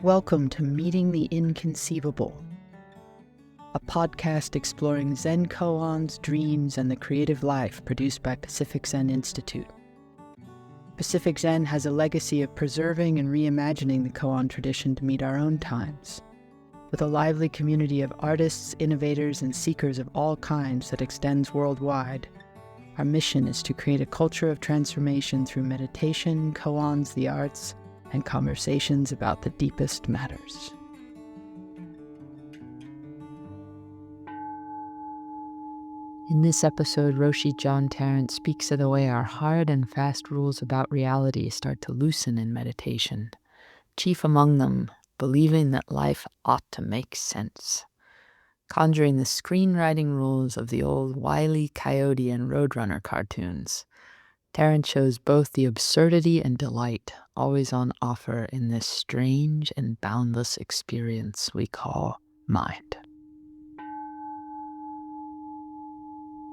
Welcome to Meeting the Inconceivable, a podcast exploring Zen koans, dreams, and the creative life produced by Pacific Zen Institute. Pacific Zen has a legacy of preserving and reimagining the koan tradition to meet our own times. With a lively community of artists, innovators, and seekers of all kinds that extends worldwide, our mission is to create a culture of transformation through meditation, koans, the arts, and conversations about the deepest matters. In this episode, Roshi John Tarrant speaks of the way our hard and fast rules about reality start to loosen in meditation. Chief among them, believing that life ought to make sense. Conjuring the screenwriting rules of the old Wiley Coyote and Roadrunner cartoons, Tarrant shows both the absurdity and delight always on offer in this strange and boundless experience we call mind.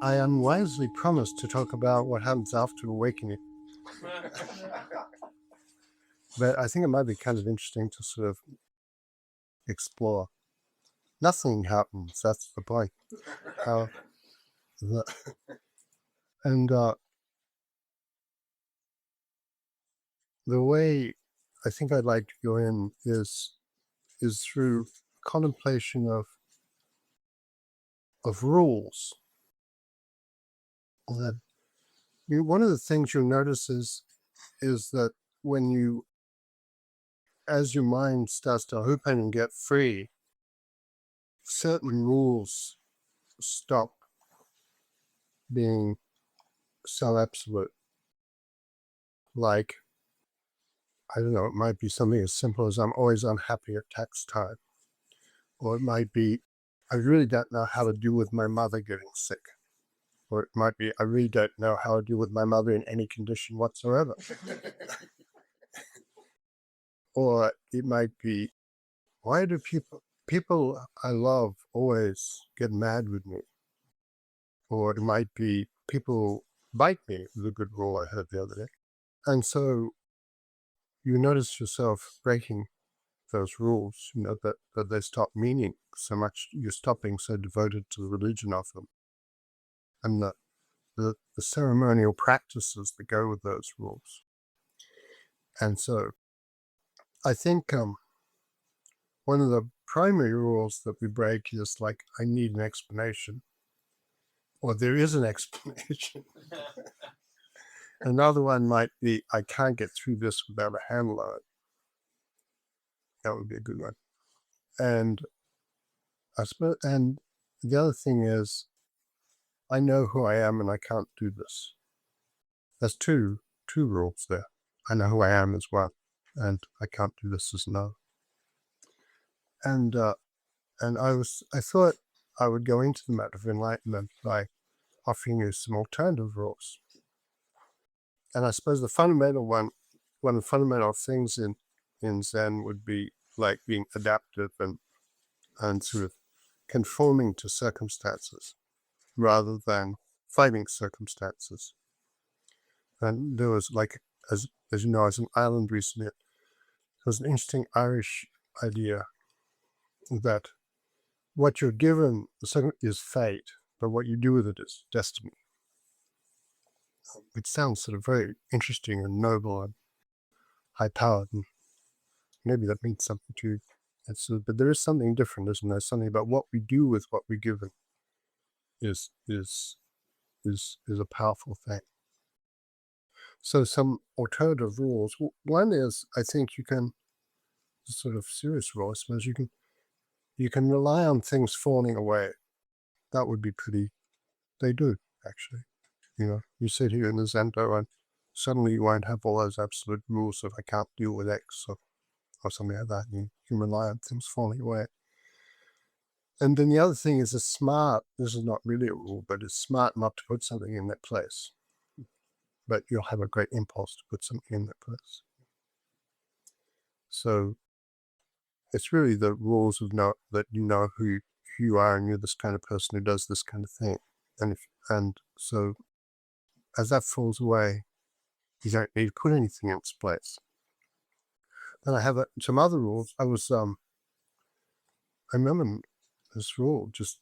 I unwisely promised to talk about what happens after awakening. But I think it might be kind of interesting to sort of explore. Nothing happens, that's the point. And the way I think I'd like to go in is through contemplation of rules. That one of the things you'll notice is that when you, as your mind starts to open and get free, certain rules stop being so absolute. Like, I don't know, it might be something as simple as I'm always unhappy at tax time. Or it might be, I really don't know how to deal with my mother getting sick. Or it might be, I really don't know how to deal with my mother in any condition whatsoever. Or it might be, why do people I love always get mad with me? Or it might be, people bite me, was a good rule I heard the other day. And so you notice yourself breaking those rules, that they stop meaning so much, you're stopping so devoted to the religion of them. And the ceremonial practices that go with those rules. And so I think one of the primary rules that we break is like, I need an explanation, or there is an explanation. Another one might be, I can't get through this without a handle on it. That would be a good one. And I suppose, and the other thing is, I know who I am and I can't do this. There's two rules there. I know who I am as one, and I can't do this as no. And I thought I would go into the matter of enlightenment by offering you some alternative rules. And I suppose the fundamental one of the fundamental things in Zen would be like being adaptive and sort of conforming to circumstances rather than fighting circumstances. And there was, like, as you know, I was in Ireland recently, there was an interesting Irish idea that what you're given is fate, but what you do with it is destiny. It sounds sort of very interesting and noble and high-powered, and maybe that means something to you. But there is something different, isn't there? Something about what we do with what we're given is a powerful thing. So some alternative rules. One is, I think you can, sort of serious rule, I suppose, you can rely on things falling away. That would be pretty, they do, actually. You sit here in the Zendo and suddenly you won't have all those absolute rules of I can't deal with X or something like that. You can rely on things falling away. And then the other thing is this is not really a rule, but it's smart not to put something in that place. But you'll have a great impulse to put something in that place. So it's really the rules of that you know who you are, and you're this kind of person who does this kind of thing. And so as that falls away, you don't need to put anything in its place. Then I have some other rules. I remember this rule just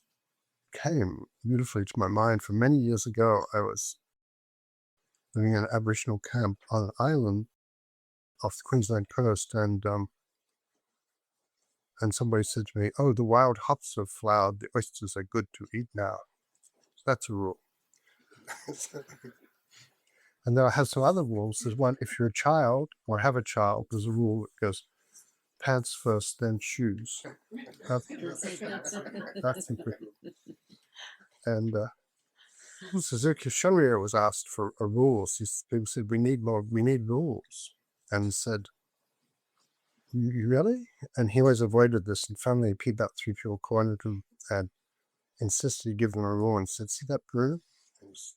came beautifully to my mind. For many years ago, I was living in an Aboriginal camp on an island off the Queensland coast, and somebody said to me, "Oh, the wild hops have flowered. The oysters are good to eat now." So that's a rule. And then I have some other rules. There's one: if you're a child or have a child, there's a rule that goes pants first, then shoes. That's important. And Suzuki Shunryu was asked for a rules. He said, we need rules. And said, you really? And he always avoided this. And finally, about 3 people cornered him and insisted he give them a rule and said, see that broom?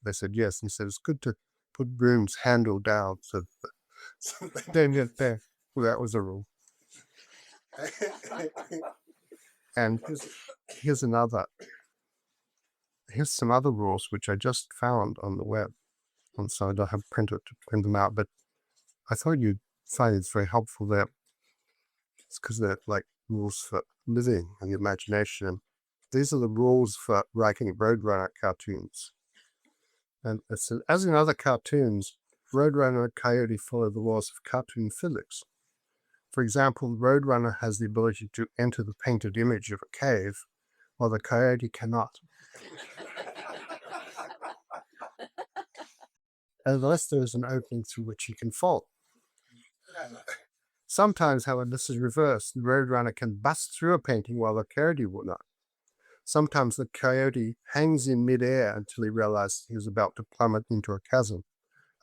They said, yes. And he said, it's good to put broom's handle down so they don't get there. Well, that was a rule. And here's some other rules which I just found on the web. And so I don't have printed to print them out, but I thought you'd find it's very helpful there. It's because they're like rules for living and the imagination. These are the rules for writing Roadrunner cartoons. And it said, as in other cartoons, Roadrunner and Coyote follow the laws of cartoon physics. For example, Roadrunner has the ability to enter the painted image of a cave, while the coyote cannot. Unless there is an opening through which he can fall. Sometimes, however, this is reversed. The Roadrunner can bust through a painting while the coyote will not. Sometimes the coyote hangs in midair until he realizes he is about to plummet into a chasm,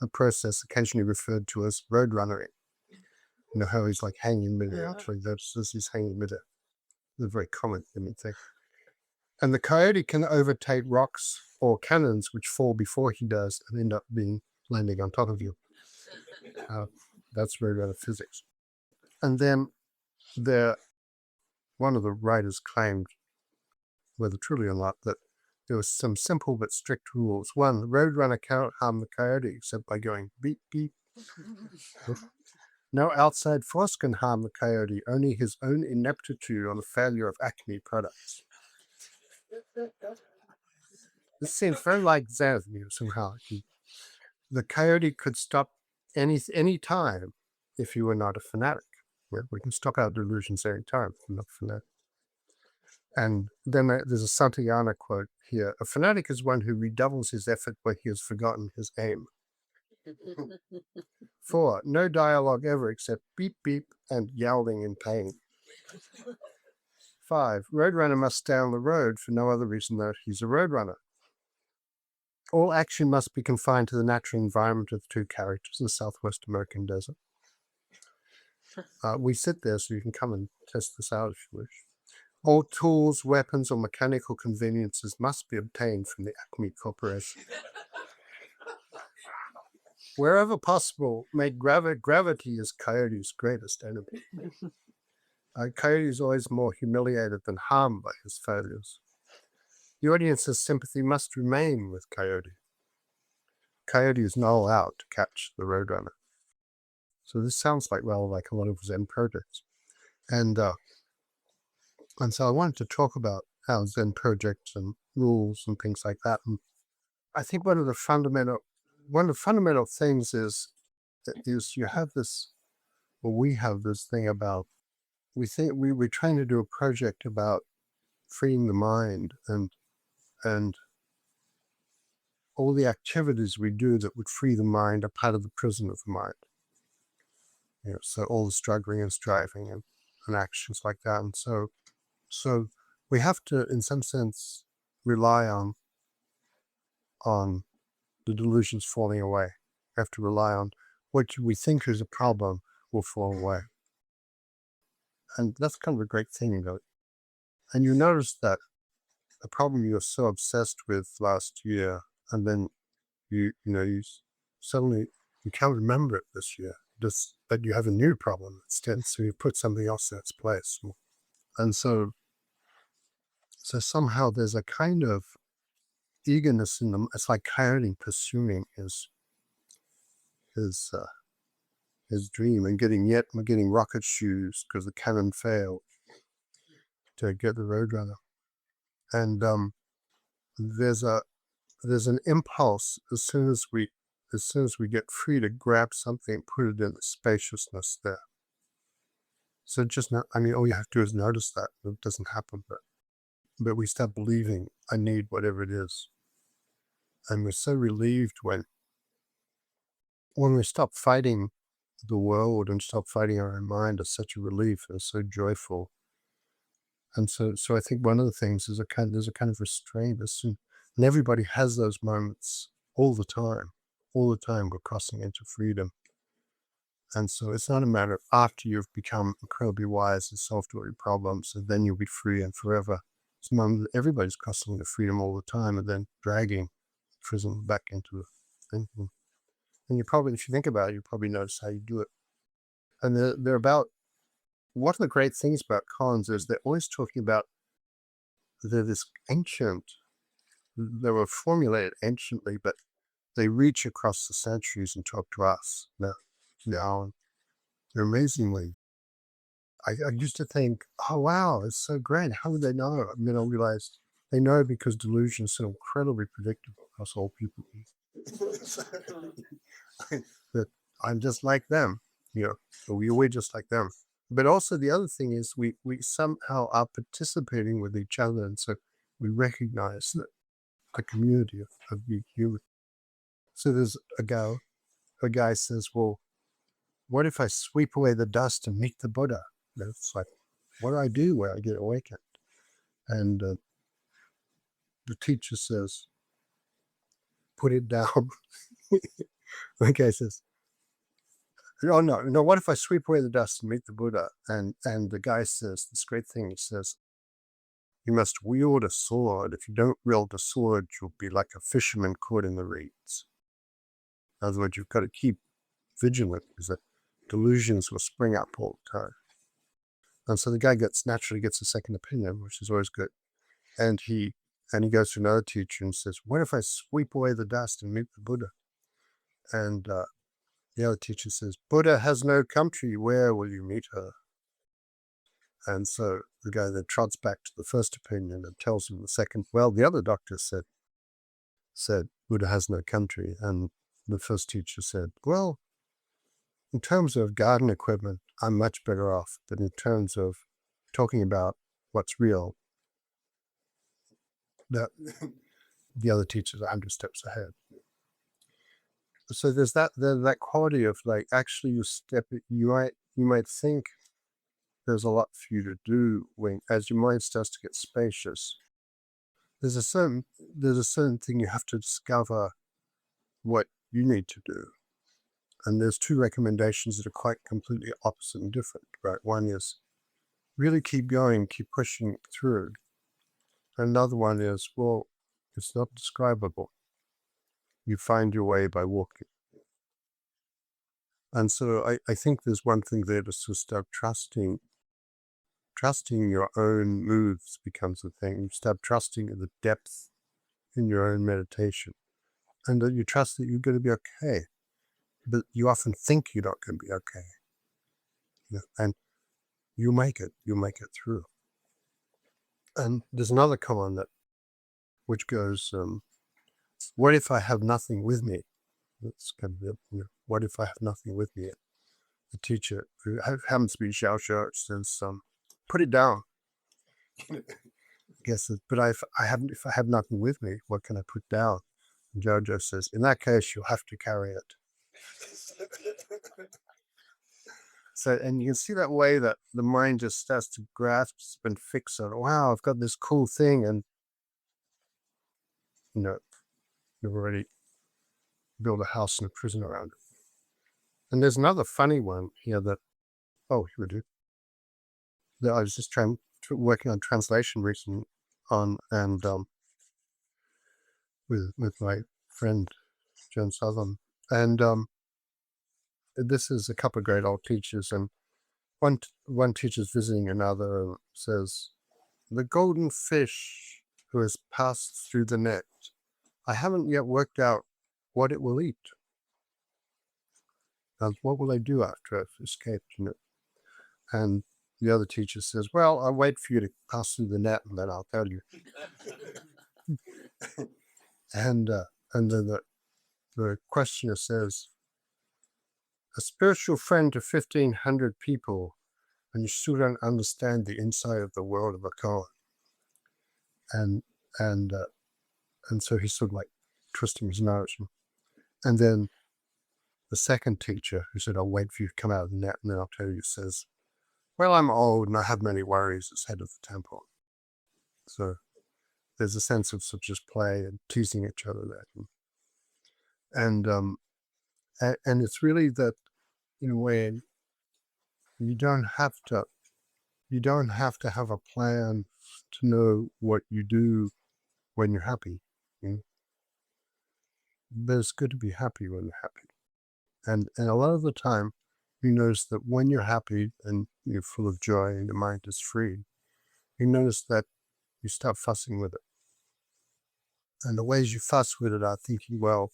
a process occasionally referred to as roadrunnering. You know how he's like hanging in midair until he notices he's hanging in midair. It's a very common thing. And the coyote can overtake rocks or cannons which fall before he does and end up landing on top of you. That's roadrunner physics. And then one of the writers claimed, whether truly or not, that there were some simple but strict rules. One, the Roadrunner cannot harm the coyote except by going beep, beep. No outside force can harm the coyote, only his own ineptitude or the failure of Acme products. This seems very like Zen somehow. The coyote could stop any time if you were not a fanatic. We can stop our delusions any time if we're not a fanatic. And then there's a Santayana quote here. A fanatic is one who redoubles his effort where he has forgotten his aim. 4, no dialogue ever except beep, beep, and yowling in pain. 5, Roadrunner must stay on the road for no other reason than he's a roadrunner. All action must be confined to the natural environment of the two characters in the Southwest American desert. We sit there so you can come and test this out if you wish. All tools, weapons, or mechanical conveniences must be obtained from the Acme Corporation. Wherever possible, make gravity is Coyote's greatest enemy. Coyote is always more humiliated than harmed by his failures. The audience's sympathy must remain with Coyote. Coyote is not allowed to catch the Roadrunner. So this sounds like a lot of Zen projects. And so I wanted to talk about how Zen projects and rules and things like that. And I think one of the fundamental things is you have this, well, we have this thing about, we think we're trying to do a project about freeing the mind and all the activities we do that would free the mind are part of the prison of the mind. So all the struggling and striving and actions like that. And so we have to, in some sense, rely on the delusions falling away. We have to rely on what we think is a problem will fall away. And that's kind of a great thing, though. And you notice that the problem you're so obsessed with last year, and then you suddenly you can't remember it this year, but you have a new problem instead, so you put something else in its place. And so somehow there's a kind of eagerness in them. It's like Coyote pursuing his his dream, and getting rocket shoes because the cannon failed to get the Roadrunner. And there's an impulse as soon as we get free to grab something, put it in the spaciousness there. So just not, I mean, all you have to do is notice that. It doesn't happen, but we start believing I need whatever it is. And we're so relieved when we stop fighting the world and stop fighting our own mind. It's such a relief and it's so joyful. And so I think one of the things is there's a kind of restraint. And everybody has those moments all the time. All the time we're crossing into freedom. And so it's not a matter of after you've become incredibly wise and solved all your problems, and then you'll be free and forever. It's a moment that everybody's crossing into freedom all the time and then dragging prison back into the thing. And you probably, if you think about it, you probably notice how you do it. And they're about, one of the great things about koans is they're always talking about, they're this ancient, they were formulated anciently, but they reach across the centuries and talk to us now. They're amazingly, I used to think, oh wow, it's so great. How would they know? I mean, I realized they know because delusion is so incredibly predictable across all people. That I'm just like them, so we're just like them. But also the other thing is we somehow are participating with each other, and so we recognize that the community of being human. So there's a guy says, well, what if I sweep away the dust and meet the Buddha? It's like, what do I do when I get awakened? And the teacher says, put it down. The guy says, oh no, what if I sweep away the dust and meet the Buddha? And the guy says this great thing. He says, you must wield a sword. If you don't wield a sword, you'll be like a fisherman caught in the reeds. In other words, you've got to keep vigilant because the delusions will spring up all the time. And so the guy naturally gets a second opinion, which is always good. And he goes to another teacher and says, what if I sweep away the dust and meet the Buddha? And the other teacher says, Buddha has no country. Where will you meet her? And so the guy then trots back to the first opinion and tells him the second. Well, the other doctor said Buddha has no country. And the first teacher said, well, in terms of garden equipment, I'm much better off. But in terms of talking about what's real, that the other teacher's 100 steps ahead. So there's that quality of like, actually you might think there's a lot for you to do as your mind starts to get spacious. There's a certain thing you have to discover what you need to do. And there's two recommendations that are quite completely opposite and different, right? One is really keep going, keep pushing through. Another one is, well, it's not describable. You find your way by walking. And so I think there's one thing there to start trusting your own moves becomes a thing. You start trusting in the depth in your own meditation, and that you trust that you're going to be okay. But you often think you're not going to be okay, and you make it through. And there's another koan which goes, what if I have nothing with me? That's kind of what if I have nothing with me? The teacher, who happens to be Xiao Xiao, says, put it down. But if I have nothing with me, what can I put down? And Jojo says, in that case, you'll have to carry it. So, and you can see that way that the mind just starts to grasp and fix on, wow, I've got this cool thing, and you've already built a house and a prison around it. And there's another funny one here that, here we do. That I was just working on translation recently and with my friend John Southern, and this is a couple of great old teachers, and one teacher's visiting another and says, the golden fish who has passed through the net, I haven't yet worked out what it will eat. What will I do after I've escaped? And the other teacher says, well, I'll wait for you to pass through the net and then I'll tell you. and then the questioner says, a spiritual friend to 1,500 people, and you still don't understand the inside of the world of a koan. And so he's sort of like twisting his nose. And then the second teacher, who said, I'll wait for you to come out of the net and then I'll tell you, says, well, I'm old and I have many worries as head of the temple. So there's a sense of sort of just play and teasing each other there. And it's really that, in a way, you don't have to have a plan to know what you do when you're happy. But it's good to be happy when you're happy. And a lot of the time, you notice that when you're happy and you're full of joy and your mind is free, you notice that you stop fussing with it. And the ways you fuss with it are thinking, well,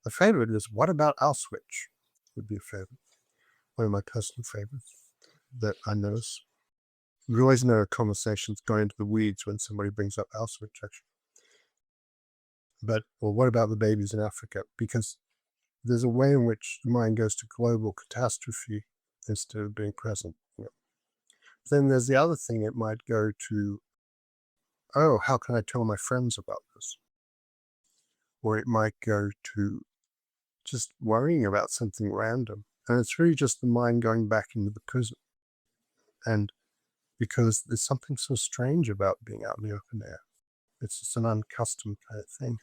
a favorite is, what about Auschwitz? Would be a favorite. One of my personal favorites that I notice. We always know conversations go into the weeds when somebody brings up Auschwitz, actually. But, well, what about the babies in Africa? Because there's a way in which the mind goes to global catastrophe instead of being present. Then there's the other thing, it might go to, oh, how can I tell my friends about this? Or it might go to just worrying about something random. And it's really just the mind going back into the present. And because there's something so strange about being out in the open air. It's just an unaccustomed kind of thing.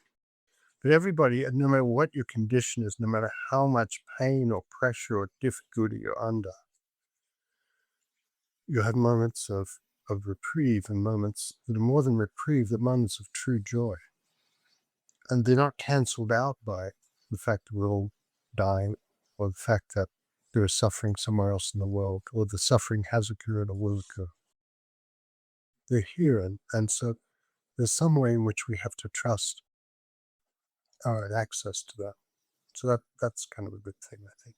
But everybody, no matter what your condition is, no matter how much pain or pressure or difficulty you're under, you have moments of reprieve and moments that are more than reprieve, the moments of true joy. And they're not cancelled out by the fact that we're all dying, or the fact that there is suffering somewhere else in the world, or the suffering has occurred or will occur. They're here, and so there's some way in which we have to trust our access to that. So that's kind of a good thing, I think.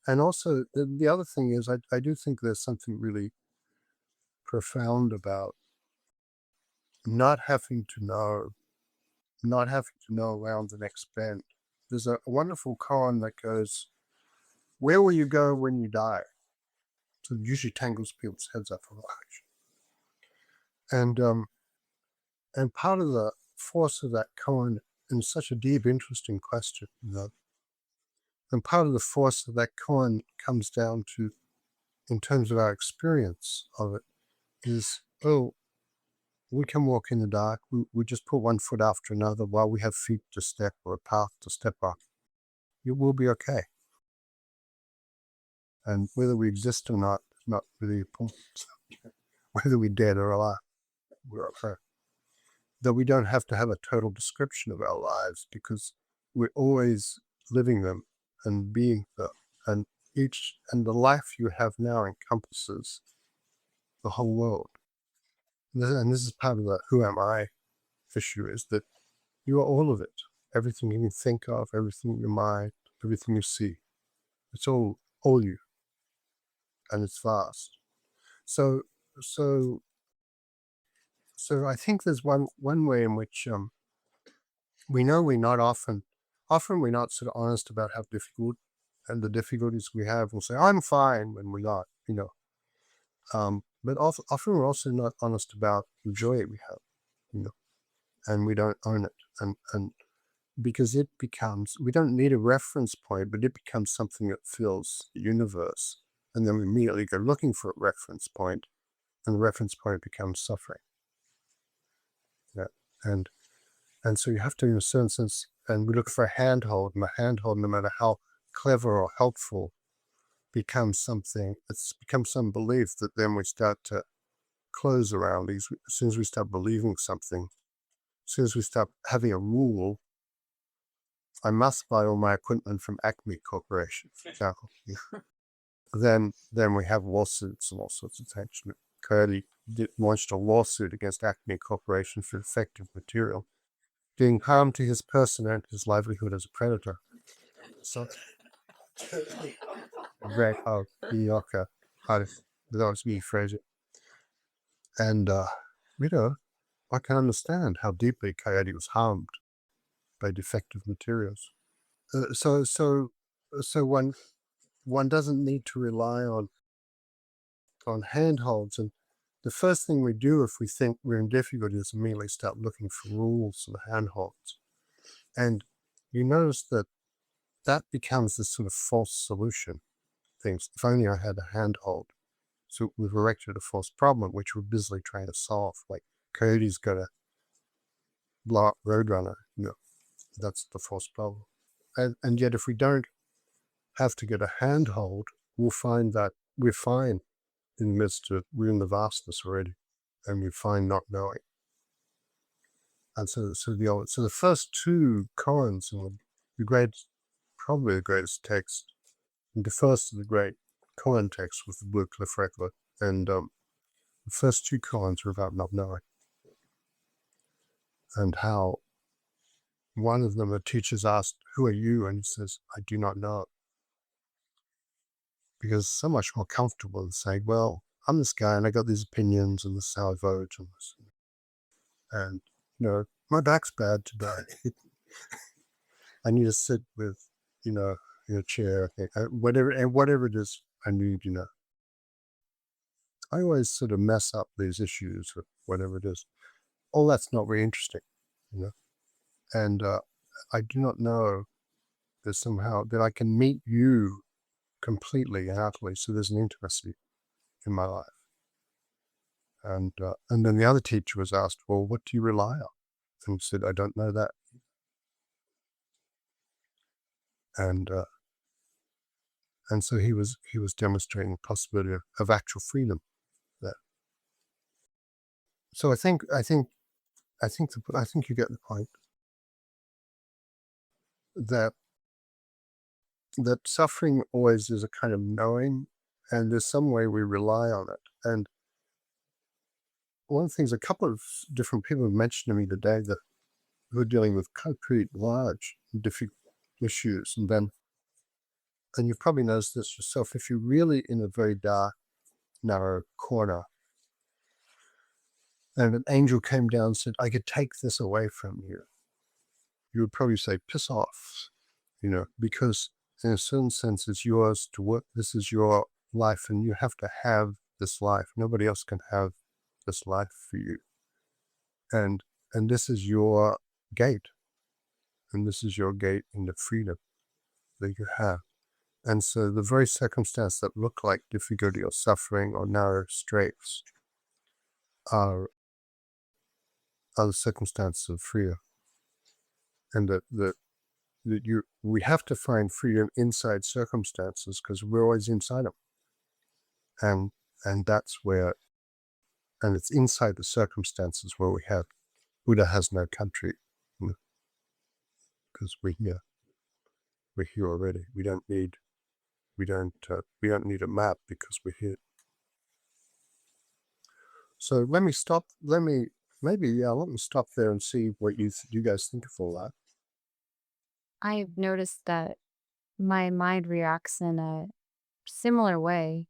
And also the other thing is, I do think there's something really profound about not having to know around the next bend. There's a wonderful koan that goes, where will you go when you die? So it usually tangles people's heads up a lot. And part of the force of that koan, and such a deep, interesting question, and part of the force of that koan comes down to, in terms of our experience of it, is, oh, we can walk in the dark. We just put one foot after another while we have feet to step or a path to step on. It will be okay. And whether we exist or not is not really important. Whether we're dead or alive, we're okay. Though we don't have to have a total description of our lives, because we're always living them and being them. And the life you have now encompasses the whole world. And this is part of the who am I issue, is that you are all of it. Everything you can think of, everything in your mind, everything you see. It's all you. And it's vast. So I think there's one way in which we know we're not often we're not sort of honest about how difficult and the difficulties we have. We'll say, I'm fine, when we're not, but often we're also not honest about the joy we have, and we don't own it. And because it becomes, we don't need a reference point, but it becomes something that fills the universe. And then we immediately go looking for a reference point, and the reference point becomes suffering. Yeah. And so you have to, in a certain sense, and we look for a handhold, and a handhold, no matter how clever or helpful, becomes something, it's become some belief that then we start to close around these. As soon as we start believing something, as soon as we start having a rule, I must buy all my equipment from Acme Corporation, for example. Then we have lawsuits and all sorts of tension. Coyote launched a lawsuit against Acme Corporation for defective material. doing harm to his person and his livelihood as a predator. So, great how mediocre, how that was me phrase it. And, I can understand how deeply Coyote was harmed by defective materials. So one doesn't need to rely on handholds. And the first thing we do if we think we're in difficulty is immediately start looking for rules and handholds. And you notice that becomes this sort of false solution. Things, if only I had a handhold. So we've erected a false problem, which we're busily trying to solve. Like Coyote's got to blow up Roadrunner. That's the false problem. And yet if we don't have to get a handhold, we'll find that we're fine in the midst of, we're in the vastness already, and we're fine not knowing. And so the first two koans in probably the greatest text, and the first of the great koan text was the Blue Cliff Record, and the first two koans are about not knowing, and how one of them, a teacher's asked, "Who are you?" and he says, "I do not know," because it's so much more comfortable than saying, "Well, I'm this guy and I got these opinions and this is how I vote and this, and my back's bad today. I need to sit with, in a chair, whatever it is I need, I always sort of mess up these issues or whatever it is. All that's not very interesting, and I do not know that somehow that I can meet you completely and utterly, so there's an intimacy in my life. And then the other teacher was asked, "Well, what do you rely on?" And he said, "I don't know that." And so he was demonstrating the possibility of actual freedom there. So I think you get the point that suffering always is a kind of knowing, and there's some way we rely on it. And one of the things a couple of different people have mentioned to me today that who are dealing with concrete, large, difficult issues, and you've probably noticed this yourself, if you're really in a very dark, narrow corner, and an angel came down and said, "I could take this away from you," you would probably say, "Piss off," because in a certain sense it's yours to work. This is your life and you have to have this life. Nobody else can have this life for you. And this is your gate. And this is your gate into freedom that you have. And so the very circumstances that look like difficulty or suffering or narrow straits are the circumstances of freedom. And we have to find freedom inside circumstances because we're always inside them. And that's where, and it's inside the circumstances where we have, Buddha has no country, because we're here. We're here already. We don't need a map because we're here. So let me stop there and see what you guys think of all that. I've noticed that my mind reacts in a similar way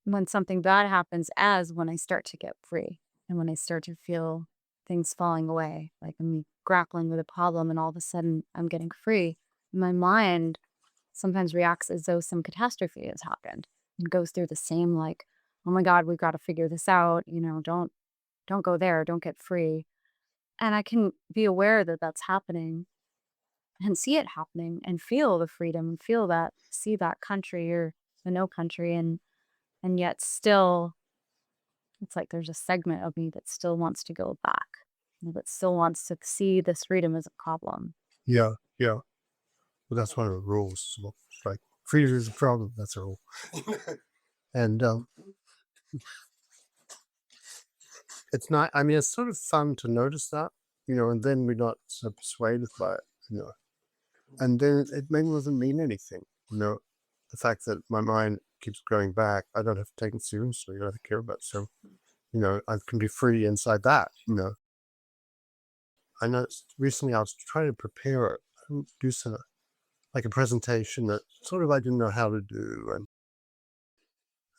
when something bad happens as when I start to get free and when I start to feel things falling away, like I'm grappling with a problem and all of a sudden I'm getting free. My mind sometimes reacts as though some catastrophe has happened and goes through the same, like, "Oh my God, we've got to figure this out. Don't go there. Don't get free." And I can be aware that that's happening and see it happening and feel the freedom and see that country or the no country. And yet still, it's like there's a segment of me that still wants to go back, that still wants to see this freedom as a problem. Yeah. Well, that's one of the rules. It's like freedom is a problem. That's a rule. And it's not. I mean, it's sort of fun to notice that, and then we're not so persuaded by it, and then it maybe doesn't mean anything, the fact that my mind keeps going back. I don't have to take it seriously. I don't care about it. So, I can be free inside that, I noticed recently I was trying to do some, like a presentation that sort of I didn't know how to do.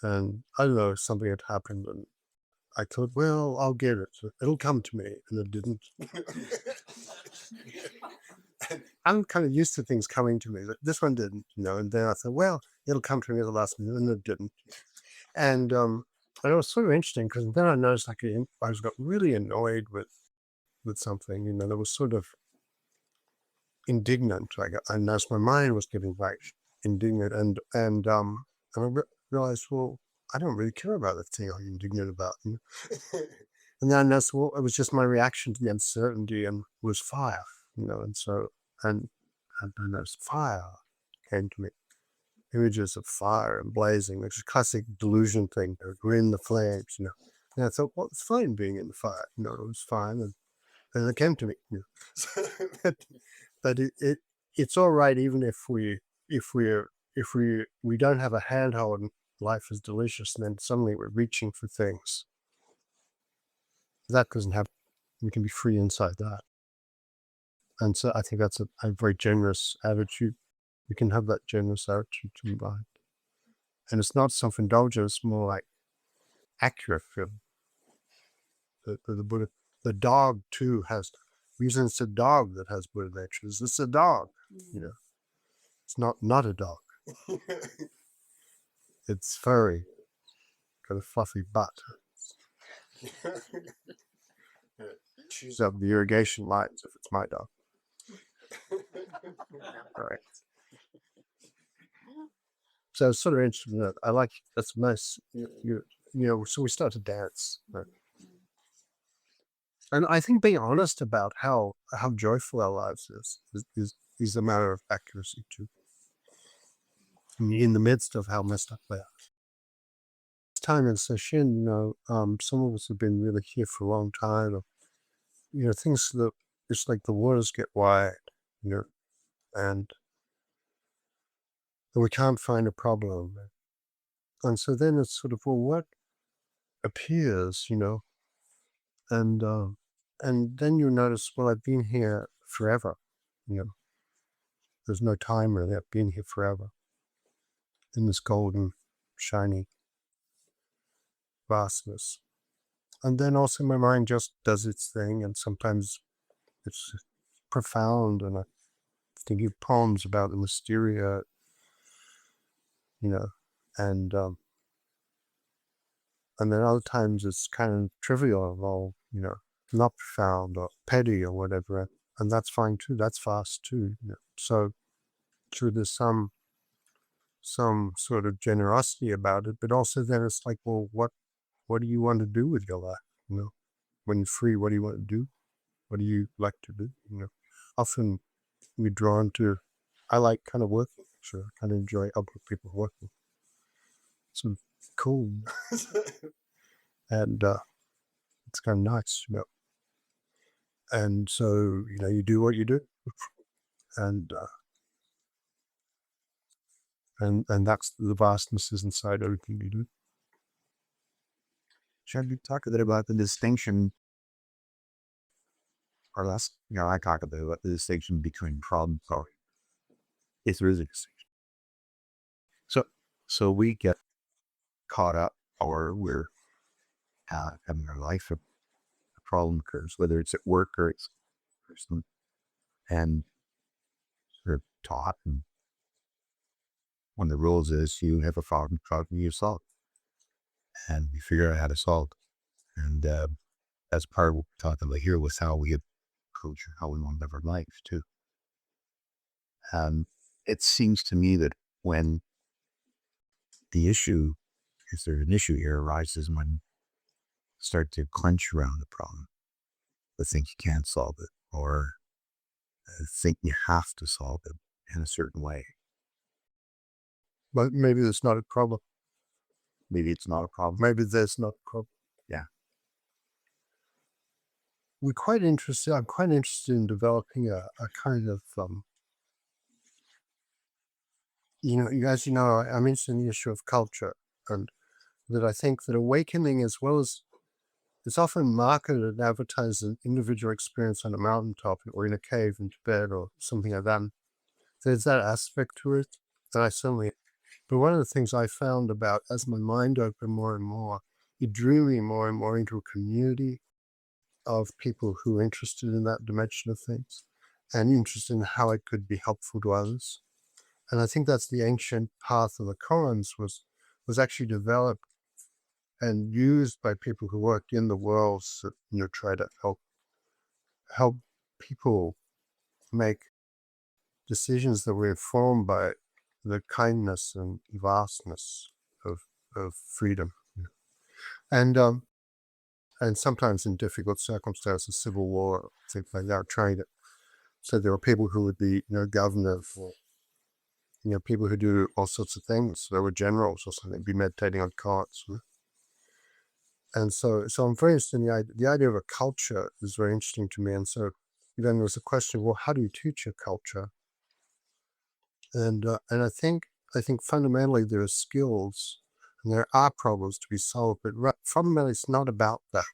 And I don't know, something had happened and I thought, well, I'll get it. It'll come to me. And it didn't. And I'm kind of used to things coming to me, but this one didn't, and then I thought, well, it'll come to me at the last minute, and it didn't. And it was sort of interesting because then I noticed I got really annoyed with something, that was sort of indignant. I noticed my mind was getting like indignant, and I realized, well, I don't really care about the thing I'm indignant about. And then I noticed, well, it was just my reaction to the uncertainty and was fire, and so and I noticed fire came to me. Images of fire and blazing, which is a classic delusion thing. We're in the flames, And I thought, well, it's fine being in the fire. It was fine, and it came to me. So but it's all right even if we don't have a handhold and life is delicious, and then suddenly we're reaching for things. That doesn't have. We can be free inside that, and so I think that's a very generous attitude. We can have that generous attitude to mind. And it's not self-indulgent, it's more like accurate feeling. The Buddha, the dog too has, reason it's a dog that has Buddha natures. It's a dog, It's not a dog. It's furry, got a fluffy butt. Chews up the irrigation lines if it's my dog. All right. So it's sort of interesting that I like, that's nice. So we start to dance. Right? And I think being honest about how joyful our lives is a matter of accuracy too. In the midst of how messed up they are. This time in session, some of us have been really here for a long time. Things that it's like the waters get wide, and we can't find a problem. And so then it's sort of, well, what appears, and then you notice, well, I've been here forever, there's no time really, I've been here forever in this golden, shiny vastness. And then also my mind just does its thing, and sometimes it's profound, and I think of poems about the mysteria, and then other times it's kind of trivial or, not profound or petty or whatever, and that's fine too, that's fast too. So there's some sort of generosity about it, but also then it's like, well, what do you want to do with your life? When you're free, what do you want to do? What do you like to do? Often we're drawn to, I like kind of working, so I kind of enjoy other people working. So cool. And it's kind of nice, And so, you do what you do. And that's the vastness is inside everything you do. Should we talk a bit about the distinction, or less, I talk a bit about the distinction between problem solving. If there is a distinction. So we get caught up, or we're having our life, a problem occurs, whether it's at work or it's personal, and we're taught, and one of the rules is you have a problem you solve, and we figure out how to solve it. And that's part of what we talked about here was how we approach how we want to live our life too. It seems to me that when the issue, if there's an issue here, arises when you start to clench around the problem, but think you can't solve it, or think you have to solve it in a certain way. But maybe it's not a problem. Maybe it's not a problem. Maybe there's not a problem. Yeah. I'm quite interested in developing a kind of, you guys, I'm interested in the issue of culture, and that I think that awakening, as well as it's often marketed and advertised as an individual experience on a mountaintop or in a cave in Tibet or something like that. There's that aspect to it that I certainly. But one of the things I found about as my mind opened more and more, it drew me more and more into a community of people who are interested in that dimension of things and interested in how it could be helpful to others. And I think that's the ancient path of the koans was actually developed and used by people who worked in the world to try to help people make decisions that were informed by the kindness and vastness of freedom. And sometimes in difficult circumstances, civil war, things like that, trying to. So there were people who would be, governors or, people who do all sorts of things. There were generals or something, be meditating on carts. And so I'm very interested in the idea of a culture is very interesting to me. And so then there was a question, well, how do you teach a culture? And I think fundamentally there are skills and there are problems to be solved, but fundamentally it's not about that.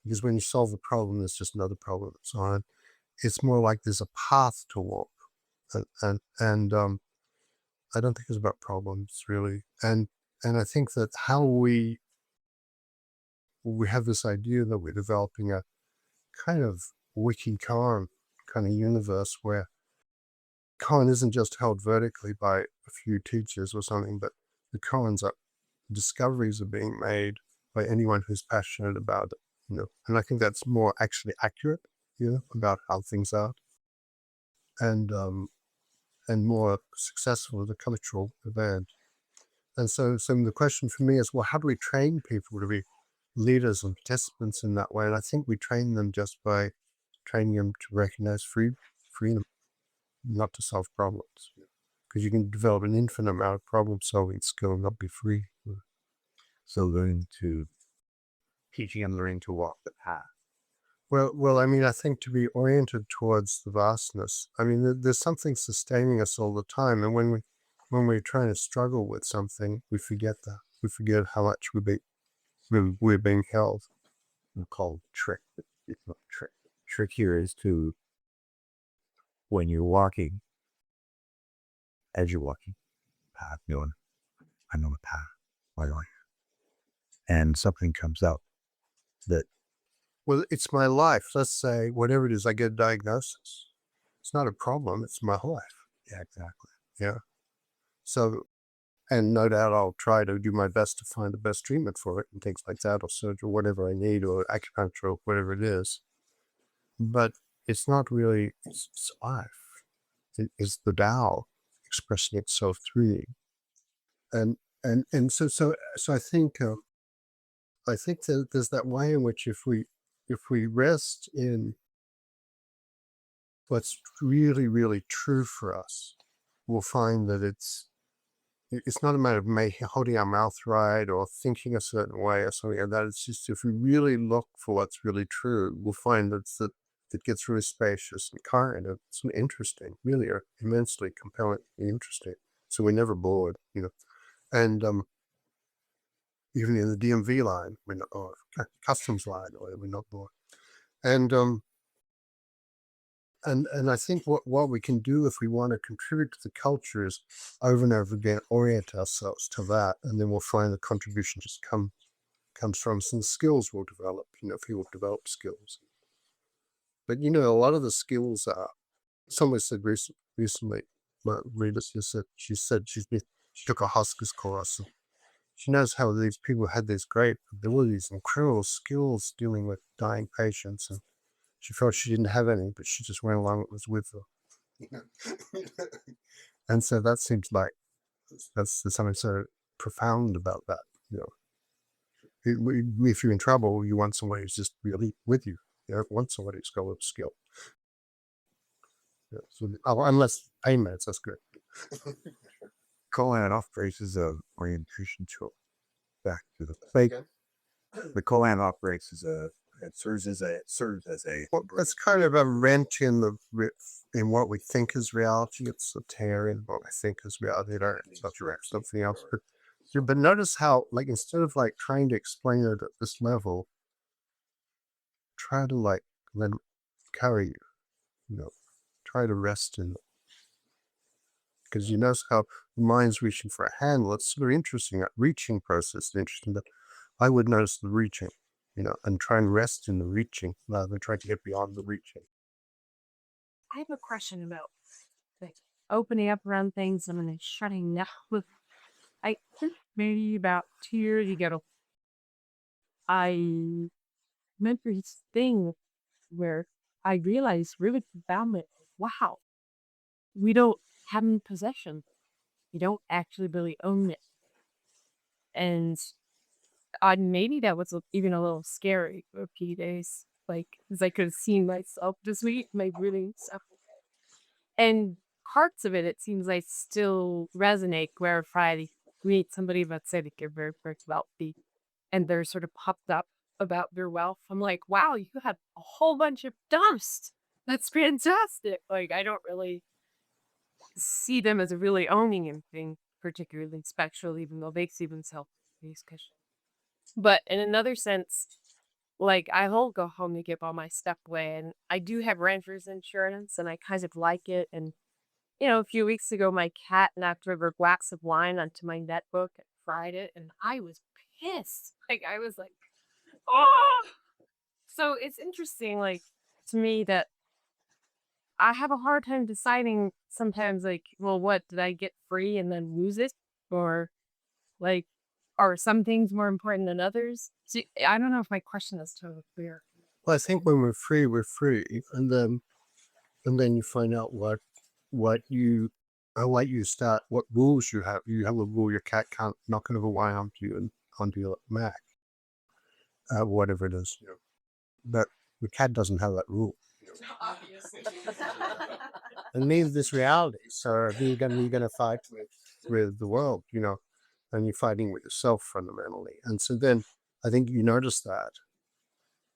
Because when you solve a problem, there's just another problem and so on. It's more like there's a path to walk. And I don't think it's about problems really. And I think that how we have this idea that we're developing a kind of wiki koan kind of universe where koan isn't just held vertically by a few teachers or something, but the koans are discoveries are being made by anyone who's passionate about it. And I think that's more actually accurate, about how things are, and more successful as a cultural event. And so the question for me is, well, how do we train people to be leaders and participants in that way? And I think we train them just by training them to recognize freedom, not to solve problems. Because you can develop an infinite amount of problem-solving skill and not be free. So teaching and learning to walk the path. Well, I mean, I think to be oriented towards the vastness. I mean, there's something sustaining us all the time, and when we're trying to struggle with something, we forget that. We forget how much we're being held. It's called trick. It's not trick. Trick here is to, when you're walking, as you're walking, path, I know the path, my life, and something comes out that. Well, it's my life. Let's say whatever it is, I get a diagnosis. It's not a problem. It's my life. Yeah, exactly. Yeah. So, and no doubt I'll try to do my best to find the best treatment for it and things like that, or surgery, or whatever I need, or acupuncture, or whatever it is. But it's not really, it's life. It is the Tao expressing itself through you. And so I think that there's that way in which if we rest in what's really, really true for us, we'll find that it's not a matter of holding our mouth right or thinking a certain way or something like that. It's just if we really look for what's really true, we'll find that it gets really spacious and kind of it's interesting, really immensely compelling and interesting. So we're never bored, And even in the DMV line, we're not, or customs line, we're not bored. And I think what we can do if we want to contribute to the culture is over and over again orient ourselves to that, and then we'll find the contribution just comes from some skills we'll develop. People develop skills. But a lot of the skills are. Someone said recently, my reader said she took a hospice course. And she knows how these people had these great abilities, incredible skills dealing with dying patients, and she felt she didn't have any, but she just went along with what was with her. And so that seems like there's something so profound about that. If you're in trouble, you want somebody who's just really with you. You don't want somebody who's got a skill. So, unless pain meds, that's good. Koan operates as an orientation tool. Back to the fake. The koan operates as it serves as a. Well, it's kind of a wrench in what we think is reality. It's a tear in what we think is reality. It's not something else. But notice how, instead of trying to explain it at this level, try to like let it carry you, try to rest in it. Because you notice how the mind's reaching for a handle. It's sort of interesting. That reaching process is interesting, but I would notice the reaching, and try and rest in the reaching rather than trying to get beyond the reaching. I have a question about like opening up around things and then shutting down. I think maybe about 2 years ago, I went through this thing where I realized really profoundly, wow, we don't have in possession. You don't actually really own it. And maybe that was even a little scary for a few days. Like, because I could have seen myself this week, my breathing stuff. And parts of it seems like still resonate where if I meet somebody that said they're very, very wealthy and they're sort of popped up about their wealth. I'm like, wow, you have a whole bunch of dust. That's fantastic. Like, I don't really see them as really owning anything particularly special, even though they see themselves as special. But in another sense, like I will go home to give all my stuff away, and I do have renter's insurance, and I kind of like it. And a few weeks ago, my cat knocked over a glass of wine onto my netbook and fried it, and I was pissed. Like I was like, oh. So it's interesting, like to me that I have a hard time deciding sometimes, like, well, what did I get free and then lose it, or like, are some things more important than others? So, I don't know if my question is totally clear. Well, I think when we're free, and then you find out what you start, what rules you have. You have a rule: your cat can't knock over wine onto your Mac, whatever it is. But the cat doesn't have that rule. And neither this reality. So you're gonna fight with the world, and you're fighting with yourself fundamentally. And so then I think you notice that.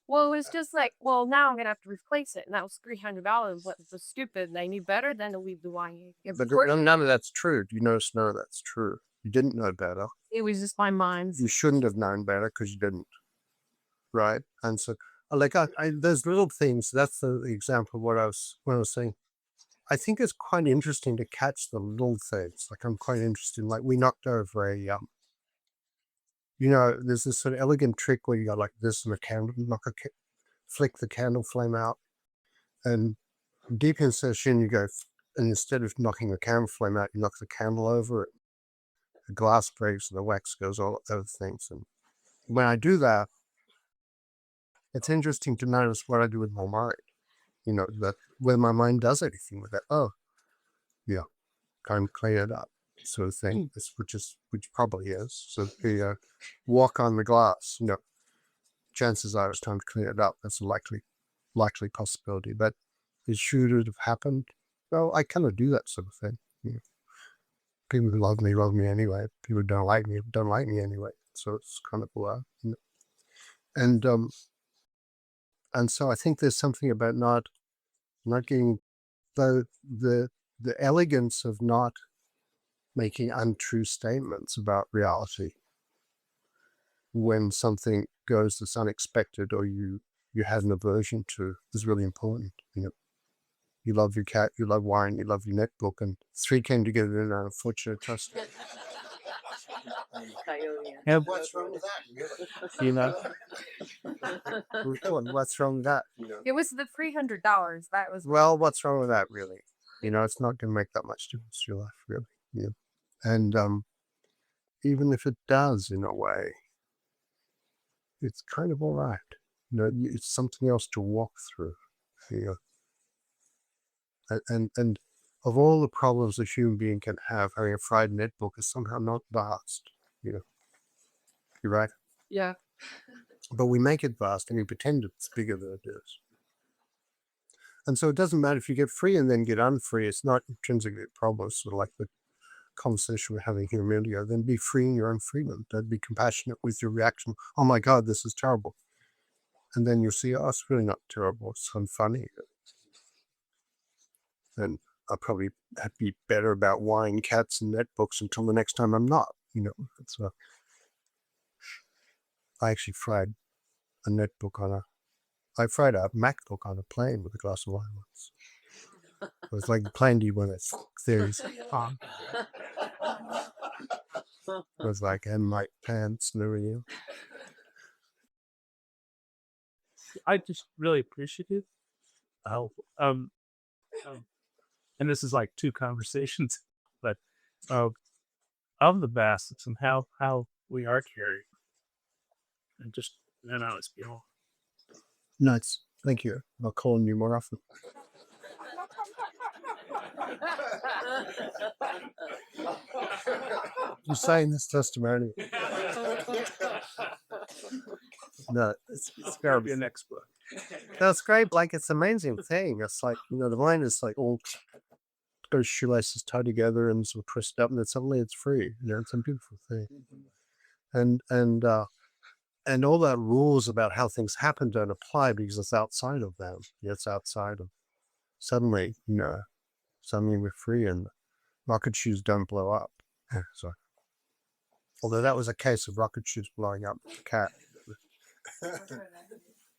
Well, it was just like, well, now I'm gonna have to replace it, and that was $300. What was stupid? And I knew better than to leave the wine. But none of that's true. You notice none of that's true. You didn't know better. It was just my mind. You shouldn't have known better because you didn't. Right? And so, like, there's little things. That's the example of what I was saying. I think it's quite interesting to catch the little things. Like, I'm quite interested in, like, we knocked over a, there's this sort of elegant trick where you got like this and a candle, flick the candle flame out. And deep in session, you go, and instead of knocking the candle flame out, you knock the candle over it. The glass breaks and the wax goes, all those things. And when I do that, it's interesting to notice what I do with my mind. That when my mind does anything with it, oh, yeah, kind of clean it up, sort of thing. Which probably is. So the walk on the glass, chances are it's time to clean it up. That's a likely possibility. But should it have happened? Well, I kind of do that sort of thing. People who love me anyway. People who don't like me anyway. So it's kind of and so I think there's something about not getting the elegance of not making untrue statements about reality when something goes that's unexpected or you had an aversion to is really important. You love your cat, you love wine, you love your netbook, and three came together in an unfortunate trust. Yeah. What's wrong with that? What's wrong with that? It was the $300. That was Well, what's wrong with that, really? It's not going to make that much difference to your life, really. And even if it does, in a way, it's kind of all right. It's something else to walk through. And of all the problems a human being can have, having a fried netbook is somehow not vast. You're right. yeah. But we make it vast and we pretend it's bigger than it is. And so it doesn't matter if you get free and then get unfree. It's not intrinsically a problem. It's sort of like the conversation we're having here a minute ago. Then be free in your own freedom. Then be compassionate with your reaction. Oh my God, this is terrible. And then you'll see, oh, it's really not terrible. It's funny. And I'll probably be better about wine, cats, and netbooks until the next time I'm not. I actually fried a netbook on I fried a mackerel on a plane with a glass of wine once. It was like, plane do you want it? There's it was like, and my pants and everything. I just really appreciative how and this is like two conversations, but of the baskets and how we are carried, and just it's beyond. Nice. Thank you. I'll call on you more often. You sign this testimony. No, it's That'll be a next book. that's great. Like, it's an amazing thing. It's like, the mind is like all those shoelaces tied together and sort of twisted up, and then suddenly it's free. It's a beautiful thing. And all that rules about how things happen don't apply because it's outside of them. It's outside of suddenly, suddenly we're free and rocket shoes don't blow up. So, although that was a case of rocket shoes blowing up the cat.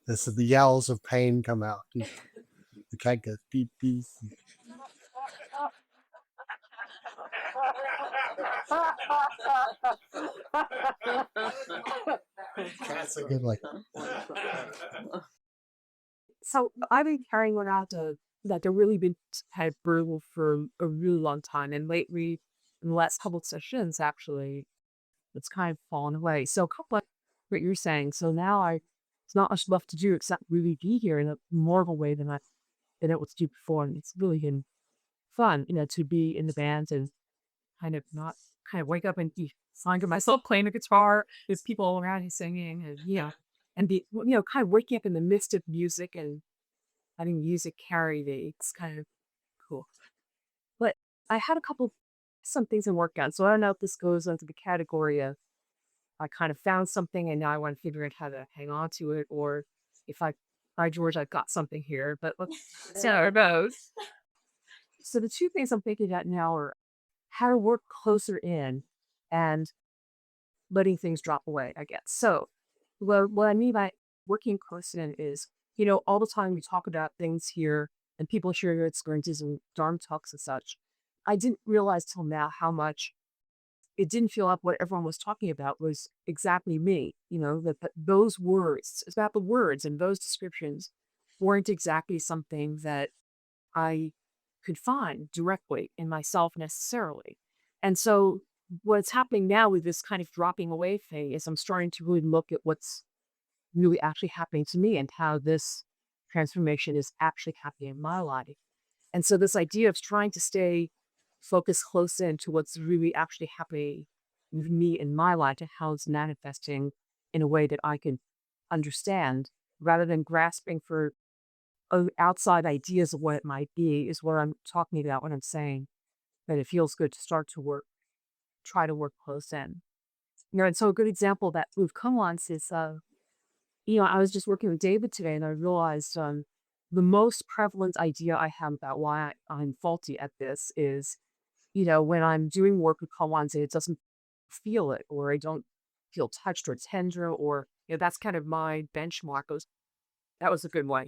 This is the yowls of pain come out. The cat goes beep beep. Cats are good like So I've been carrying one out that they've really been kind of brutal for a really long time. And lately, in the last couple of sessions, actually, it's kind of fallen away. So a couple of what you're saying. So now it's not much left to do except really be here in a more of a way than I've been able to do before. And it's really been fun, to be in the band and kind of not kind of wake up and be finding myself playing the guitar with people around me singing and be, kind of waking up in the midst of music and letting music carry me. It's kind of cool. But I had some things to work on. So I don't know if this goes into the category of I kind of found something and now I want to figure out how to hang on to it, or if by George, I've got something here, but let's see how it goes. So the two things I'm thinking about now are how to work closer in and letting things drop away, I guess. So what I mean by working close in is, all the time we talk about things here and people share their experiences and Dharma talks and such. I didn't realize till now how much it didn't feel like what everyone was talking about was exactly me. That those words, it's about the words and those descriptions weren't exactly something that I could find directly in myself necessarily. And so what's happening now with this kind of dropping away thing is I'm starting to really look at what's really actually happening to me and how this transformation is actually happening in my life. And so this idea of trying to stay focused close in to what's really actually happening with me in my life and how it's manifesting in a way that I can understand rather than grasping for outside ideas of what it might be is what I'm talking about when I'm saying that it feels good to start to try to work close in. And so a good example that with koans is, I was just working with David today and I realized the most prevalent idea I have about why I'm faulty at this is, when I'm doing work with koans and it doesn't feel it, or I don't feel touched or tender, or, that's kind of my benchmark. That was a good one,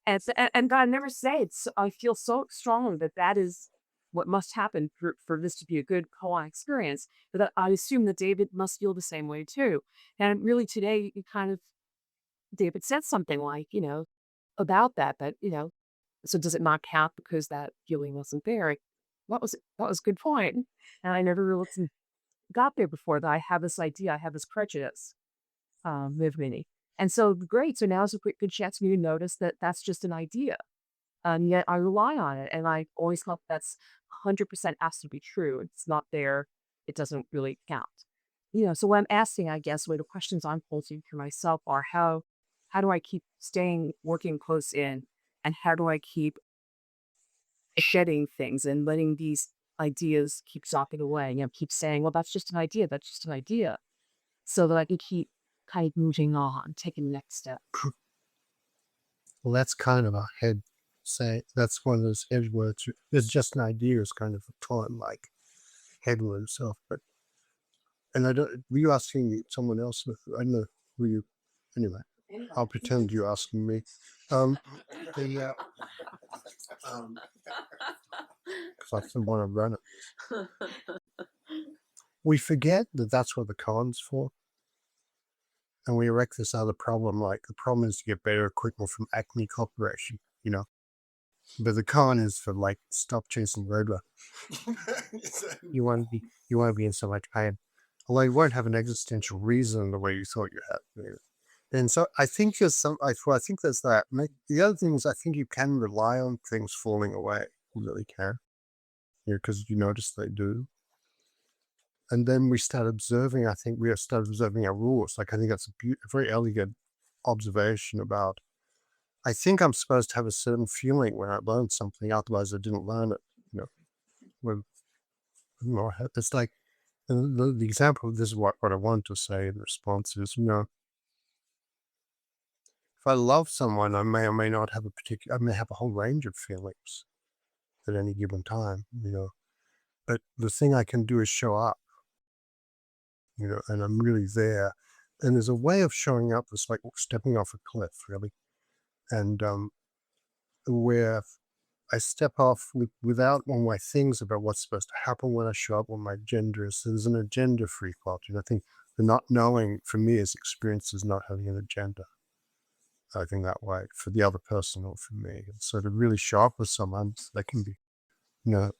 And I never say it. I feel so strongly that is what must happen for this to be a good koan experience. But that I assume that David must feel the same way too. And really today, David said something like, about that, so does it not count because that feeling wasn't there? That was a good point. And I never really got there before that I have this idea, I have this prejudice with me. And so great. So now is a good chance for me to notice that that's just an idea. Yet I rely on it. And I always thought that's 100% has to be true. It's not there. It doesn't really count. So what I'm asking, I guess, what the questions I'm posing for myself are how do I keep working close in, and how do I keep shedding things and letting these ideas keep dropping away? Keep saying, well, that's just an idea. That's just an idea. So that I can keep kind of moving on, taking the next step. Well, that's kind of a head say. That's one of those head words. It's just an idea is kind of a time like head word itself. And were you asking someone else? I don't know who you, anyway. I'll pretend you're asking me. Because I still want to run it. We forget that that's what the koan's for. And we erect this other problem, like the problem is to get better equipment from Acme Corporation, But the koan is for like stop chasing Roadrunner. You want to be in so much pain. Although you won't have an existential reason the way you thought you had. And so I think I think there's that. The other thing is I think you can rely on things falling away. You really can. Because you notice they do. And then we start observing, I think we start observing our rules. Like I think that's a very elegant observation about, I think I'm supposed to have a certain feeling when I learn something, otherwise I didn't learn it. When, it's like, the example of this is what I want to say in response is, if I love someone, I may or may not have I may have a whole range of feelings at any given time, but the thing I can do is show up, and I'm really there. And there's a way of showing up that's like stepping off a cliff, really. And where I step off without all my things about what's supposed to happen when I show up, what my agenda is. So there's an agenda-free quality. And I think the not knowing, for me, as experience is not having an agenda. I think that way for the other person or for me. And so to really show up with someone, they can be, I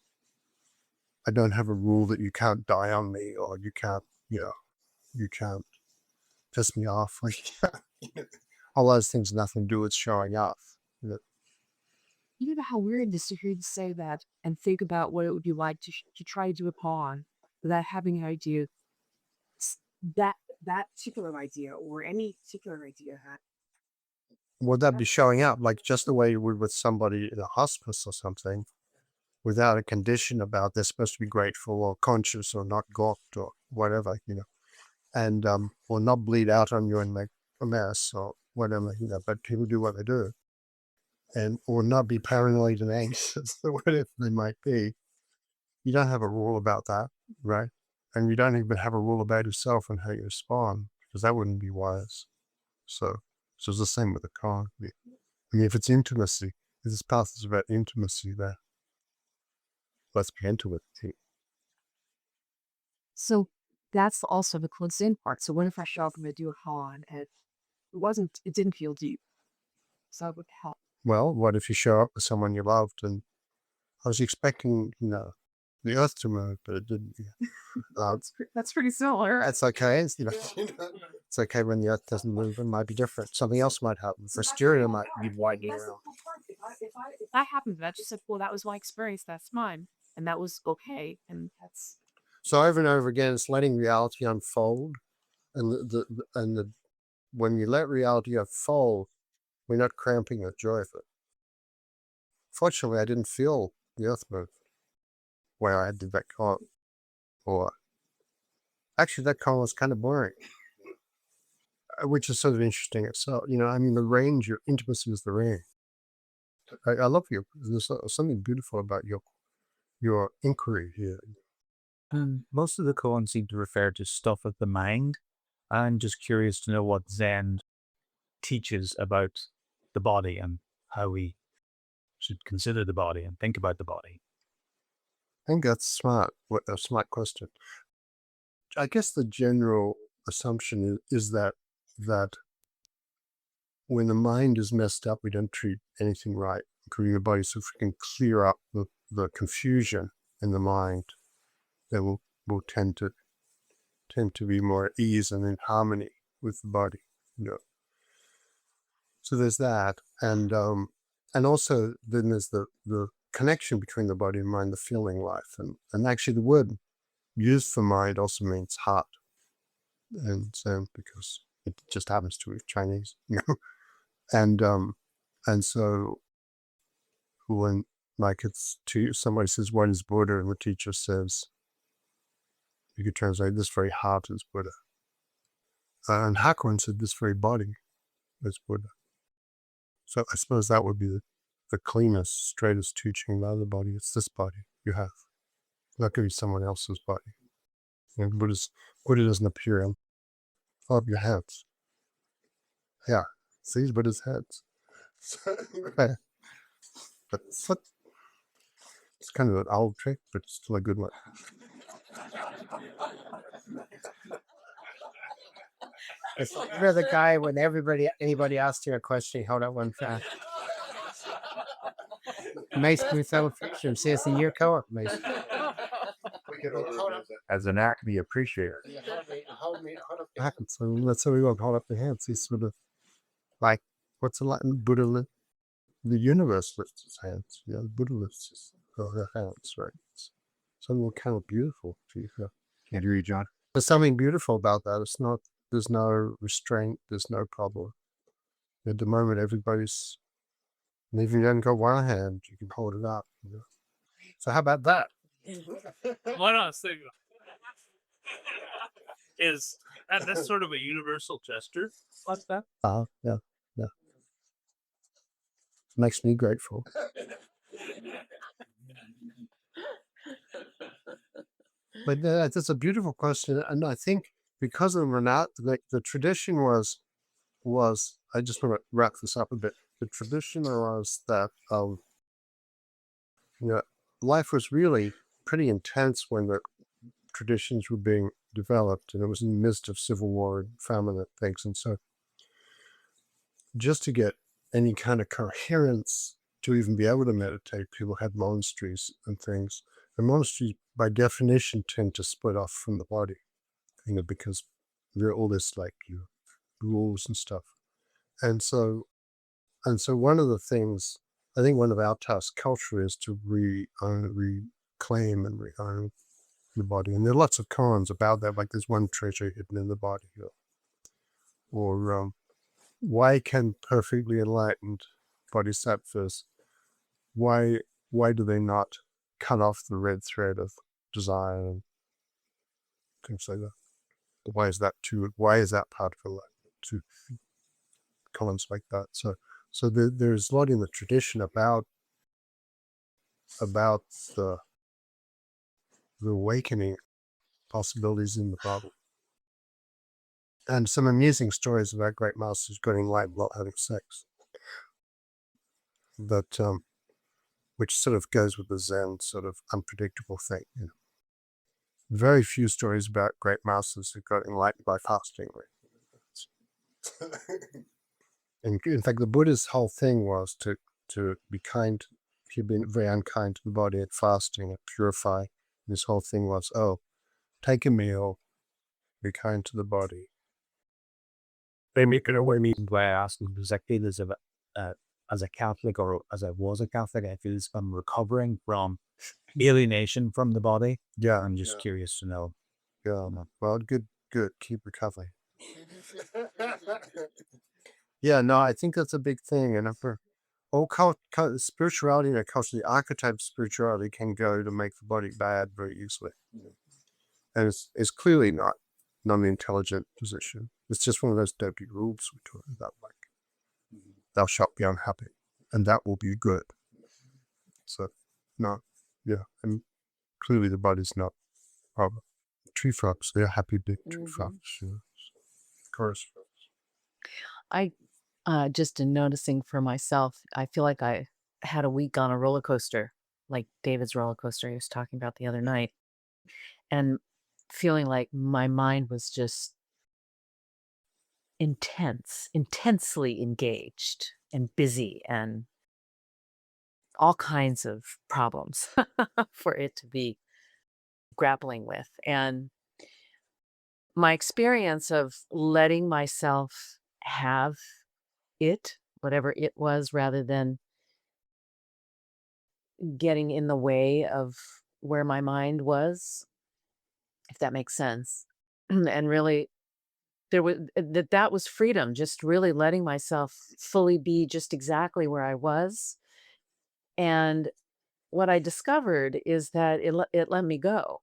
don't have a rule that you can't die on me or you can't, you can't piss me off. Like, all those things have nothing to do with showing up. You know how weird it is to hear you say that and think about what it would be like to try to do a pawn without having an idea. That particular idea or any particular idea. Would that be showing up like just the way you would with somebody in a hospice or something, without a condition about they're supposed to be grateful or conscious or not gawked or whatever, and or not bleed out on you and make a mess or whatever, but people do what they do. And or not be paranoid and anxious or whatever they might be. You don't have a rule about that, right? And you don't even have a rule about yourself and how you respond, because that wouldn't be wise. So it's the same with the koan. I mean, if it's intimacy, if this path is about intimacy, then let's be intimate. So that's also the close in part. So what if I show up and I do a pawn and it didn't feel deep? So it would help. Well, what if you show up with someone you loved and I was expecting, the earth to move, but it didn't. That's pretty similar. That's okay. It's okay when the earth doesn't move. It might be different. Something else might happen. For Styria might be widening around. If that happened, that just said, well, that was my experience. That's mine. And that was okay. And that's. So over and over again, it's letting reality unfold. And when you let reality unfold, we're not cramping the joy of it. Fortunately, I didn't feel the earth move where I did that koan. Or actually, that koan was kind of boring, which is sort of interesting itself. The range, your intimacy is the range. I love you. There's something beautiful about your inquiry here. Most of the koans seem to refer to stuff of the mind. I'm just curious to know what Zen teaches about the body and how we should consider the body and think about the body. I think that's smart. What a smart question. I guess the general assumption is that when the mind is messed up, we don't treat anything right, including the body. So if we can clear up the confusion in the mind, then we'll tend to be more at ease and in harmony with the body. So there's that, and also then there's the connection between the body and mind, the feeling life, and actually the word used for mind also means heart, and so because it just happens to be Chinese, and so when somebody says what is Buddha, and the teacher says, you could translate this very heart is Buddha, and Hakuin said this very body is Buddha. So I suppose that would be the cleanest, straightest teaching about the body. It's this body you have. That could be someone else's body. Buddha doesn't appear in all of your hands. Yeah, See, but his heads. But it's kind of an old trick, but it's still a good one. You're the guy when anybody asks you a question, you hold up one fast. Makes me so appreciative. Says in your co-op, makes As an acme appreciator. hold up. So that's how we want to hold up the hands. He's sort of like, what's the Latin? Buddha, the universe lifts its hands. Yeah, the Buddha lifts her hands, right? It's something kind of beautiful. Yeah. Can't hear you, John. There's something beautiful about that. It's not, there's no restraint, there's no problem. At the moment, everybody's, and if you don't got one hand, you can hold it up. You know? So how about that? What I was thinking is that's sort of a universal gesture like that. Yeah. Makes me grateful. But that's a beautiful question, and I think because of Renat, the tradition was I just want to wrap this up a bit. The tradition was that life was really pretty intense when the traditions were being developed, and it was in the midst of civil war and famine and things, and so just to get any kind of coherence to even be able to meditate, people had monasteries and things. The monasteries, by definition, tend to split off from the body, because there are all this rules and stuff. And so one of the things, I think one of our tasks culturally is to reclaim and re-own the body. And there are lots of koans about that, like there's one treasure hidden in the body. Or why can perfectly enlightened bodhisattvas, why do they not cut off the red thread of desire and things like that? Why is that part of enlightenment? To comments like that. So there's a lot in the tradition about the awakening possibilities in the body. And some amusing stories about great masters getting enlightened while having sex. But which sort of goes with the Zen sort of unpredictable thing. Very few stories about great masters who got enlightened by fasting. And in fact, the Buddha's whole thing was to be kind. He'd been very unkind to the body at fasting and purify. And his whole thing was, take a meal, be kind to the body. They make it away me why I asked him exactly as a Catholic, or as I was a Catholic, I feel I'm recovering from alienation from the body. Yeah. I'm just curious to know. Yeah. Well, good. Keep recovering. Yeah, no, I think that's a big thing. And for all spirituality and culture, the archetype of spirituality can go to make the body bad very easily. And it's clearly not an intelligent position. It's just one of those dopey rules we talk about, like, thou shalt be unhappy, and that will be good. So, no, yeah. And clearly the body's not problem. Tree frogs, they're happy big tree frogs. Chorus frogs. I just in noticing for myself, I feel like I had a week on a roller coaster, like David's roller coaster he was talking about the other night, and feeling like my mind was just intensely engaged and busy and all kinds of problems for it to be grappling with. And my experience of letting myself have it, whatever it was, rather than getting in the way of where my mind was, if that makes sense. And really, that was freedom, just really letting myself fully be just exactly where I was. And what I discovered is that it let me go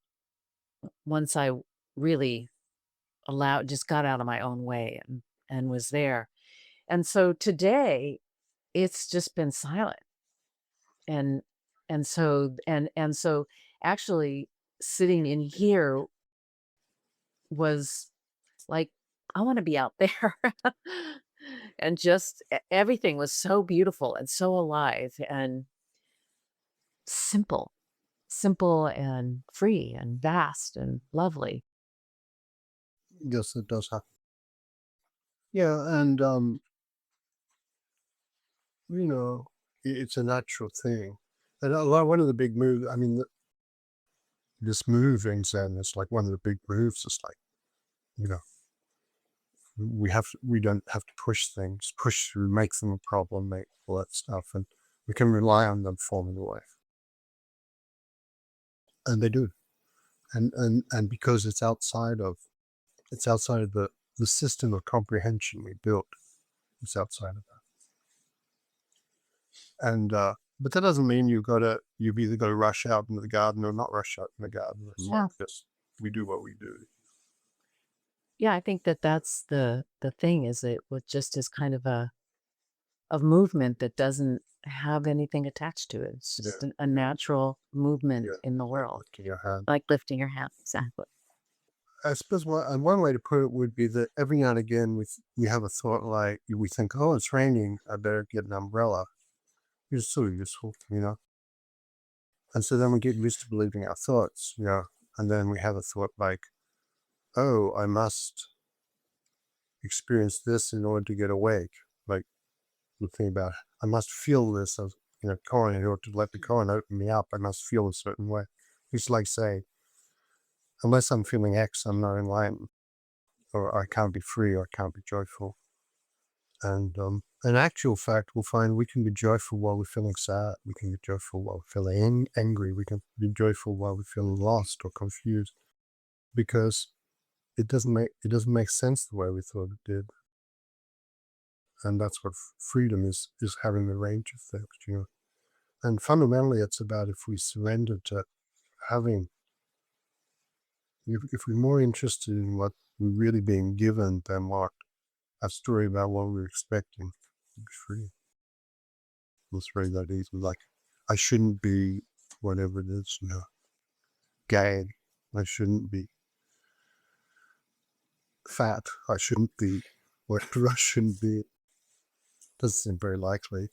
once I really just got out of my own way and was there. And so today it's just been silent. And so actually sitting in here was like, I want to be out there. and just everything was so beautiful and so alive and simple, simple and free and vast and lovely. Yes, it does happen. Yeah, and you know, it's a natural thing. And one of the big moves, I mean, this move in Zen is like one of the big moves. It's like, you know, we don't have to push things, push through, make them a problem, make all that stuff, and we can rely on them forming a life. And they do. And because it's outside of the system of comprehension we built. It's outside of that. And but that doesn't mean you've either got to rush out into the garden or not rush out in the garden. It's Yeah. like just we do what we do. Yeah, I think that's the thing is it was just as kind of a movement that doesn't have anything attached to it. It's just a natural movement in the world, Lifting your hand. like lifting your hand. Exactly. I suppose one way to put it would be that every now and again we have a thought like we think, oh, it's raining, I better get an umbrella. It's so useful, you know. And so then we get used to believing our thoughts, you know, and then we have a thought like, oh, I must experience this in order to get awake. Like the thing about I must feel this as koan in order to let the koan open me up. I must feel a certain way. It's like saying, unless I'm feeling X, I'm not enlightened, or I can't be free, or I can't be joyful. And in actual fact, we'll find we can be joyful while we're feeling sad. We can be joyful while we're feeling angry. We can be joyful while we're feeling lost or confused, because it doesn't make sense the way we thought it did. And that's what freedom is having the range of things, you know. And fundamentally, it's about if we surrender to having, if we're more interested in what we're really being given than what a story about what we're expecting, to be free. It's very that easy. Like, I shouldn't be whatever it is, you know, gay. I shouldn't be fat. I shouldn't be whatever I shouldn't be. Doesn't seem very likely.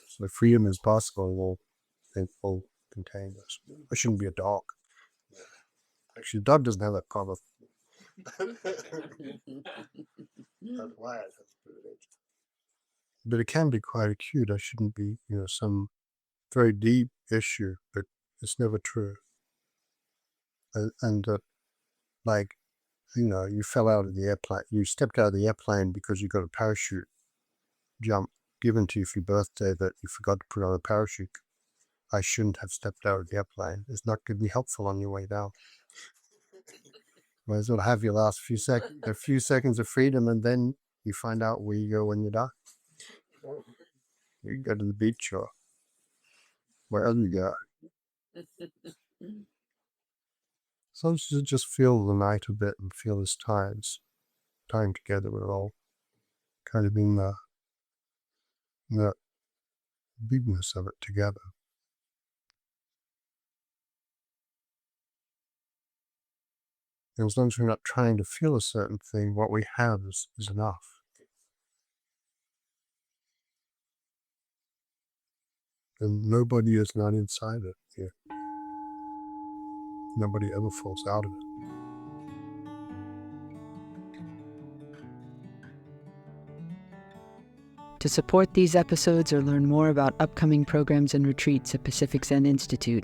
So freedom is possible. All contained. I shouldn't be a dog. Actually, a dog doesn't have that problem. But it can be quite acute. I shouldn't be, some very deep issue, but it's never true. And like, you fell out of the airplane. You stepped out of the airplane because you got a parachute jump given to you for your birthday that you forgot to put on a parachute. I shouldn't have stepped out of the airplane. It's not going to be helpful on your way down. Might as well have your last few seconds of freedom, and then you find out where you go when you die. You go to the beach or wherever you go. Sometimes you just feel the night a bit and feel this time together. We're all kind of in the bigness of it together. And as long as we're not trying to feel a certain thing, what we have is enough. And nobody is not inside it here. Nobody ever falls out of it. To support these episodes or learn more about upcoming programs and retreats at Pacific Zen Institute,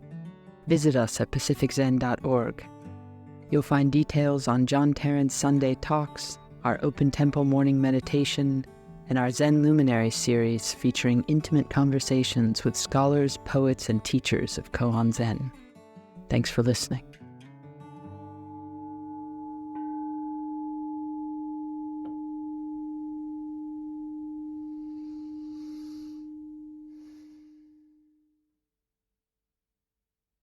visit us at pacificzen.org. You'll find details on John Tarrant's Sunday talks, our Open Temple morning meditation, and our Zen Luminaries series featuring intimate conversations with scholars, poets, and teachers of Koan Zen. Thanks for listening.